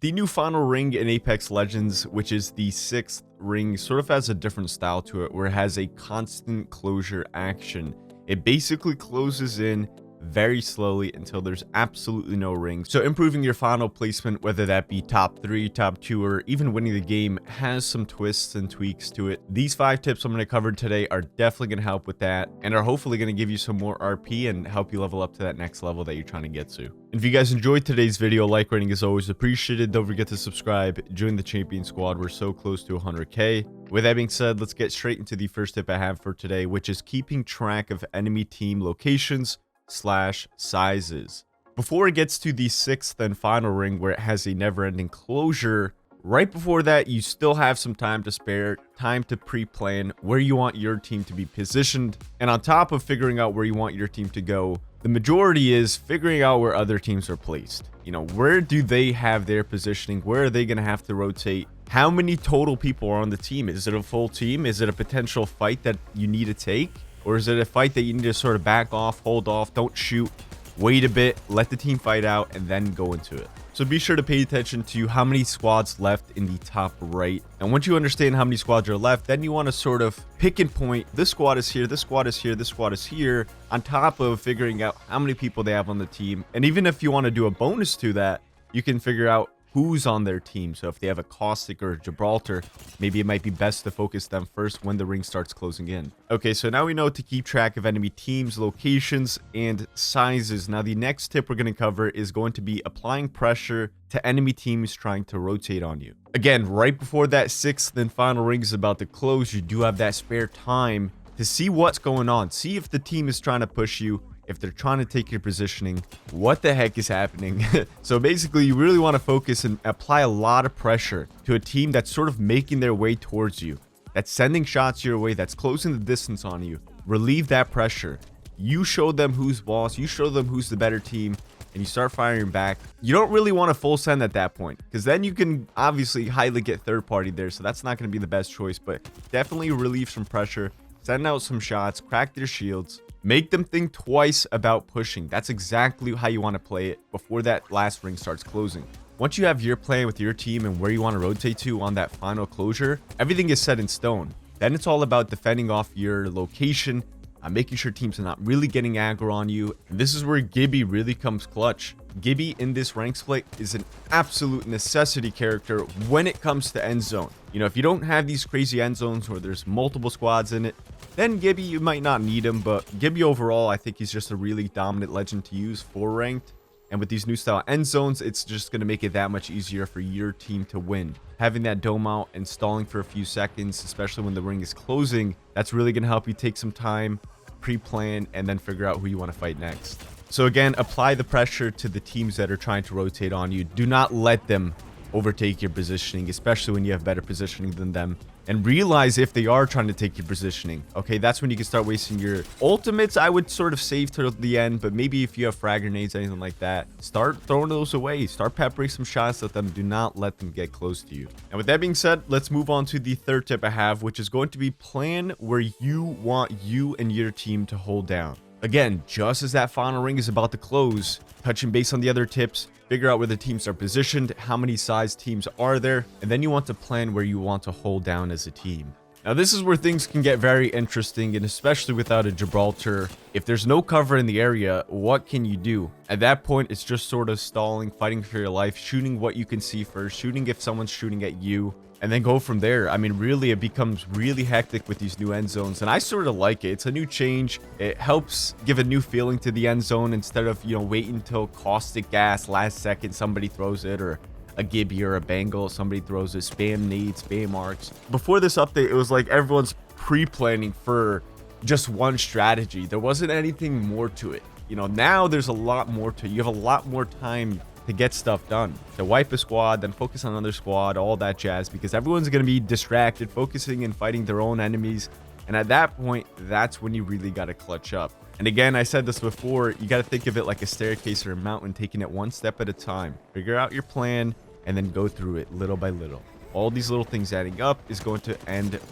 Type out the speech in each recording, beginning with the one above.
The new final ring in Apex Legends, which is the 6th ring, sort of has a different style to it, where it has a constant closure action. It basically closes in very slowly until there's absolutely no ring. So improving your final placement, whether that be top 3, top 2, or even winning the game, has some twists and tweaks to it. These 5 tips I'm going to cover today are definitely going to help with that, and are hopefully going to give you some more RP and help you level up to that next level that you're trying to get to. And if you guys enjoyed today's video, like rating is always appreciated. Don't forget to subscribe, join the champion squad. We're so close to 100k. With that being said, let's get straight into the first tip I have for today, which is keeping track of enemy team locations / sizes. Before it gets to the 6th and final ring, where it has a never-ending closure, right before that you still have some time to spare, time to pre-plan where you want your team to be positioned. And on top of figuring out where you want your team to go, the majority is figuring out where other teams are placed. You know, where do they have their positioning? Where are they going to have to rotate? How many total people are on the team? Is it a full team? Is it a potential fight that you need to take? Or is it a fight that you need to sort of back off, hold off, don't shoot, wait a bit, let the team fight out, and then go into it? So be sure to pay attention to how many squads left in the top right. And once you understand how many squads are left, then you want to sort of pick and point. This squad is here, this squad is here, this squad is here, on top of figuring out how many people they have on the team. And even if you want to do a bonus to that, you can figure out who's on their team. So if they have a Caustic or a Gibraltar, maybe it might be best to focus them first when the ring starts closing in. Okay, so now we know to keep track of enemy teams, locations, and sizes. Now the next tip we're going to cover is going to be applying pressure to enemy teams trying to rotate on you. Again, right before that 6th and final ring is about to close, you do have that spare time to see what's going on. See if the team is trying to push you, if they're trying to take your positioning, what the heck is happening? So basically, you really want to focus and apply a lot of pressure to a team that's sort of making their way towards you, that's sending shots your way, that's closing the distance on you. Relieve that pressure. You show them who's boss, you show them who's the better team, and you start firing back. You don't really want to full send at that point, because then you can obviously highly get third party there, so that's not going to be the best choice, but definitely relieve some pressure, send out some shots, crack their shields. Make them think twice about pushing. That's exactly how you want to play it before that last ring starts closing. Once you have your plan with your team and where you want to rotate to on that final closure, everything is set in stone. Then it's all about defending off your location, making sure teams are not really getting aggro on you. And this is where Gibby really comes clutch. Gibby in this rank split is an absolute necessity character when it comes to end zone. You know, if you don't have these crazy end zones where there's multiple squads in it, then Gibby, you might not need him, but Gibby overall, I think he's just a really dominant legend to use for ranked. And with these new style end zones, it's just going to make it that much easier for your team to win. Having that dome out and stalling for a few seconds, especially when the ring is closing, that's really going to help you take some time, pre-plan, and then figure out who you want to fight next. So again, apply the pressure to the teams that are trying to rotate on you. Do not let them overtake your positioning, especially when you have better positioning than them. And realize if they are trying to take your positioning. Okay, that's when you can start wasting your ultimates. I would sort of save till the end, but maybe if you have frag grenades, anything like that, start throwing those away. Start peppering some shots at them. Do not let them get close to you. And with that being said, let's move on to the third tip I have, which is going to be plan where you want you and your team to hold down. Again, just as that final ring is about to close, touching base on the other tips, figure out where the teams are positioned, how many size teams are there, and then you want to plan where you want to hold down as a team. Now, this is where things can get very interesting, and especially without a Gibraltar. If there's no cover in the area, what can you do? At that point, it's just sort of stalling, fighting for your life, shooting what you can see first, shooting if someone's shooting at you, and then go from there. I mean, really, it becomes really hectic with these new end zones, and I sort of like it. It's a new change. It helps give a new feeling to the end zone instead of, you know, waiting until Caustic gas last second somebody throws it, or a Gibby or a Bangle, somebody throws it, spam nades, spam arcs. Before this update, it was like everyone's pre-planning for just one strategy. There wasn't anything more to it. You know, now there's a lot more to it. You have a lot more time to get stuff done, to wipe a squad, then focus on another squad, all that jazz, because everyone's going to be distracted, focusing and fighting their own enemies. And at that point, that's when you really got to clutch up. And again, I said this before, you got to think of it like a staircase or a mountain, taking it one step at a time. Figure out your plan and then go through it little by little. All these little things adding up is going to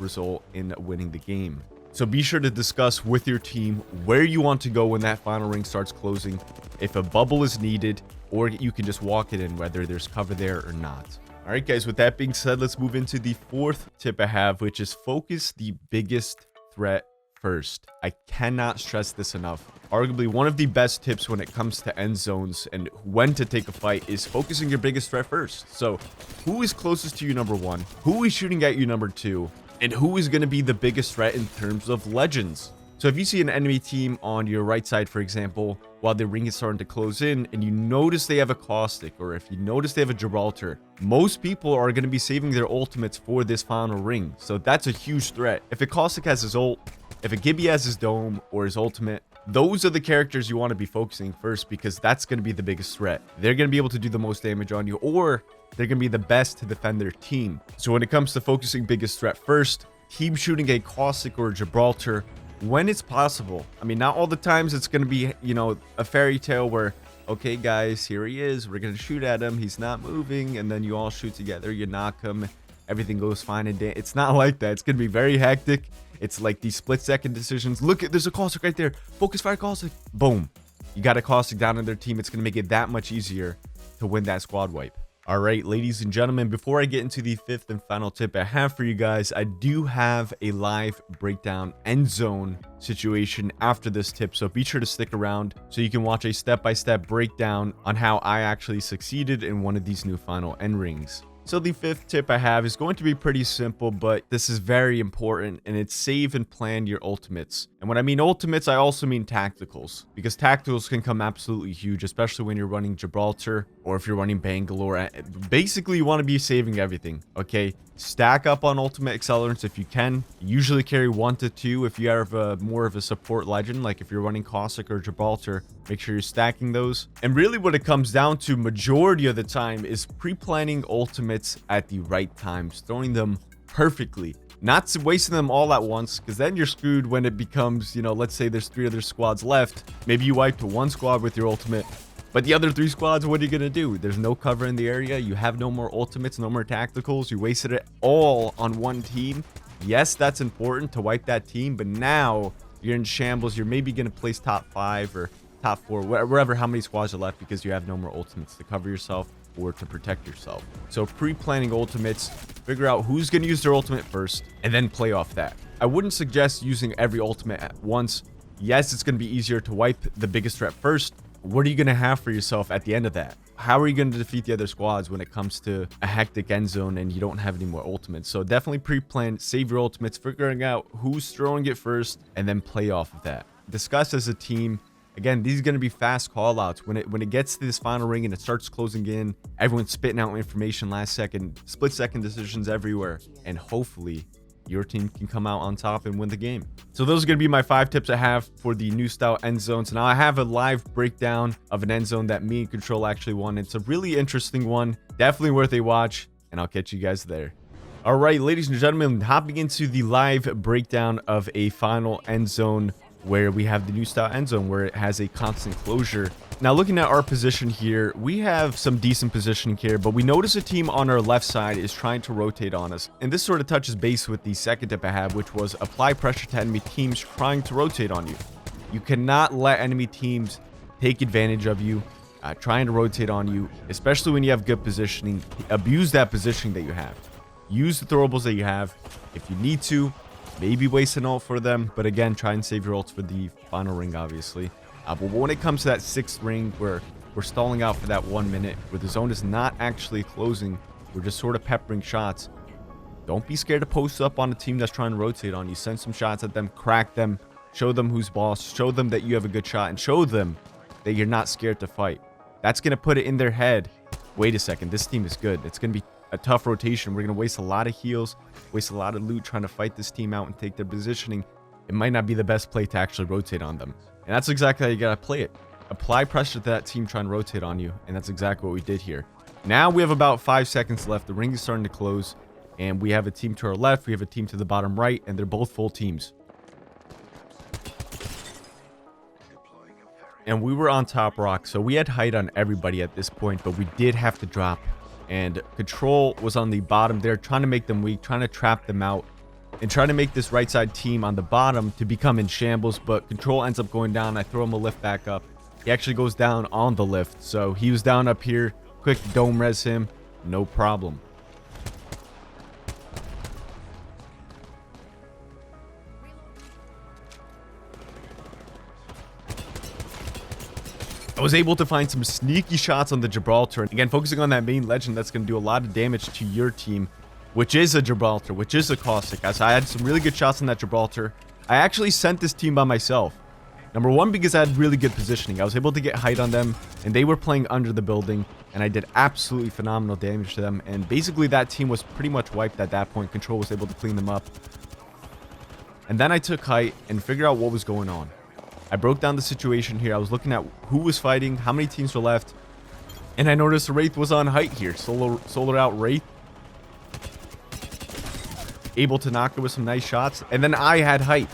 result in winning the game. So be sure to discuss with your team where you want to go when that final ring starts closing. If a bubble is needed, or you can just walk it in whether there's cover there or not. All right, guys, with that being said, let's move into the fourth tip I have, which is focus the biggest threat first. I cannot stress this enough. Arguably one of the best tips when it comes to end zones and when to take a fight is focusing your biggest threat first. So who is closest to you, number one? Who is shooting at you, number two? And who is going to be the biggest threat in terms of legends? So if you see an enemy team on your right side, for example, while the ring is starting to close in and you notice they have a caustic, or if you notice they have a Gibraltar, most people are going to be saving their ultimates for this final ring. So that's a huge threat. If a caustic has his ult, if a Gibby has his dome or his ultimate, those are the characters you want to be focusing first, because that's going to be the biggest threat. They're going to be able to do the most damage on you, or they're going to be the best to defend their team. So when it comes to focusing biggest threat first, team shooting a caustic or a Gibraltar when it's possible. I mean, not all the times it's going to be, you know, a fairy tale where, okay, guys, here he is. We're going to shoot at him. He's not moving. And then you all shoot together. You knock him. Everything goes fine. And it's not like that. It's going to be very hectic. It's like these split-second decisions. Look, there's a caustic right there. Focus fire caustic. Boom. You got a caustic down on their team. It's going to make it that much easier to win that squad wipe. All right, ladies and gentlemen, before I get into the fifth and final tip I have for you guys, I do have a live breakdown end zone situation after this tip. So be sure to stick around so you can watch a step-by-step breakdown on how I actually succeeded in one of these new final end rings. So the fifth tip I have is going to be pretty simple, but this is very important, and it's save and plan your ultimates. And when I mean ultimates, I also mean tacticals, because tacticals can come absolutely huge, especially when you're running Gibraltar or if you're running Bangalore. Basically, you want to be saving everything, okay? Stack up on ultimate accelerants if you can. Usually carry 1 to 2 if you have more of a support legend, like if you're running Caustic or Gibraltar, make sure you're stacking those. And really what it comes down to majority of the time is pre-planning ultimates at the right times, throwing them perfectly. Not wasting them all at once, because then you're screwed when it becomes, you know, let's say there's 3 other squads left. Maybe you wipe to 1 squad with your ultimate, but the other 3 squads, what are you going to do? There's no cover in the area. You have no more ultimates, no more tacticals. You wasted it all on one team. Yes, that's important to wipe that team, but now you're in shambles. You're maybe going to place top 5 or top 4, wherever how many squads are left, because you have no more ultimates to cover yourself or to protect yourself. So pre-planning ultimates, figure out who's going to use their ultimate first, and then play off that. I wouldn't suggest using every ultimate at once. Yes, it's going to be easier to wipe the biggest threat first. What are you going to have for yourself at the end of that? How are you going to defeat the other squads when it comes to a hectic end zone and you don't have any more ultimates? So definitely pre-plan, save your ultimates, figuring out who's throwing it first, and then play off of that. Discuss as a team. Again, these are going to be fast call-outs. When it gets to this final ring and it starts closing in, everyone's spitting out information last second, split-second decisions everywhere, and hopefully your team can come out on top and win the game. So those are going to be my 5 tips I have for the new style end zones. Now I have a live breakdown of an end zone that me and Control actually won. It's a really interesting one, definitely worth a watch, and I'll catch you guys there. All right, ladies and gentlemen, hopping into the live breakdown of a final end zone where we have the new style end zone where it has a constant closure. Now looking at our position here, we have some decent positioning here, but we notice a team on our left side is trying to rotate on us. And this sort of touches base with the second tip I have, which was apply pressure to enemy teams trying to rotate on you. You cannot let enemy teams take advantage of you, trying to rotate on you, especially when you have good positioning. Abuse that positioning that you have. Use the throwables that you have. If you need to, maybe waste an ult for them, but again, try and save your ults for the final ring, obviously. But when it comes to that 6th ring where we're stalling out for that 1 minute, where the zone is not actually closing, we're just sort of peppering shots, don't be scared to post up on a team that's trying to rotate on you. Send some shots at them, crack them, show them who's boss, show them that you have a good shot, and show them that you're not scared to fight. That's going to put it in their head. Wait a second, this team is good. It's going to be a tough rotation. We're going to waste a lot of heals, waste a lot of loot trying to fight this team out and take their positioning. It might not be the best play to actually rotate on them. And that's exactly how you got to play it. Apply pressure to that team trying to rotate on you. And that's exactly what we did here. Now we have about 5 seconds left. The ring is starting to close. And we have a team to our left. We have a team to the bottom right. And they're both full teams. And we were on top rock. So we had height on everybody at this point. But we did have to drop. And Control was on the bottom there, trying to make them weak, trying to trap them out, and trying to make this right side team on the bottom to become in shambles. But Control ends up going down. I throw him a lift back up, He actually goes down on the lift. So he was down up here. Quick dome res him. No problem. I was able to find some sneaky shots on the Gibraltar. Again, focusing on that main legend that's going to do a lot of damage to your team, which is a Gibraltar, which is a caustic. As I had some really good shots on that Gibraltar. I actually sent this team by myself. Number one, because I had really good positioning. I was able to get height on them, and they were playing under the building, and I did absolutely phenomenal damage to them. And basically, that team was pretty much wiped at that point. Control was able to clean them up. And then I took height and figured out what was going on. I broke down the situation here. I was looking at who was fighting, how many teams were left, and I noticed Wraith was on height here. Solar out Wraith. Able to knock it with some nice shots. And then I had height.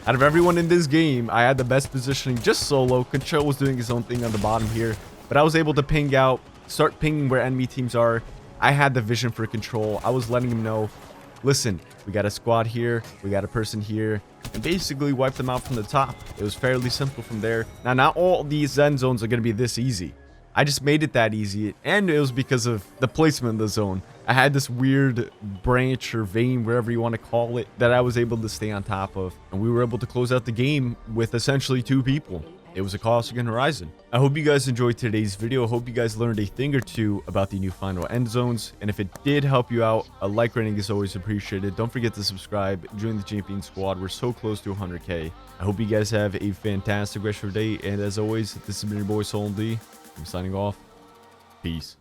Out of everyone in this game, I had the best positioning, just solo. Control was doing his own thing on the bottom here. But I was able to ping out, start pinging where enemy teams are. I had the vision for Control. I was letting him know, listen, we got a squad here, we got a person here, and basically wipe them out from the top. It was fairly simple from there. Now, not all these end zones are going to be this easy. I just made it that easy, and it was because of the placement in the zone. I had this weird branch or vein, wherever you want to call it, that I was able to stay on top of, and we were able to close out the game with essentially 2 people. It was a Caustic and Horizon. I hope you guys enjoyed today's video. I hope you guys learned a thing or two about the new final end zones. And if it did help you out, a like rating is always appreciated. Don't forget to subscribe, join the champion squad. We're so close to 100K. I hope you guys have a fantastic rest of your day. And as always, this has been your boy Sultan D. I'm signing off. Peace.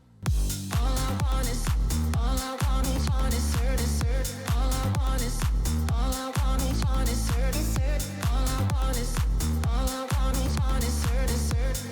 All I want is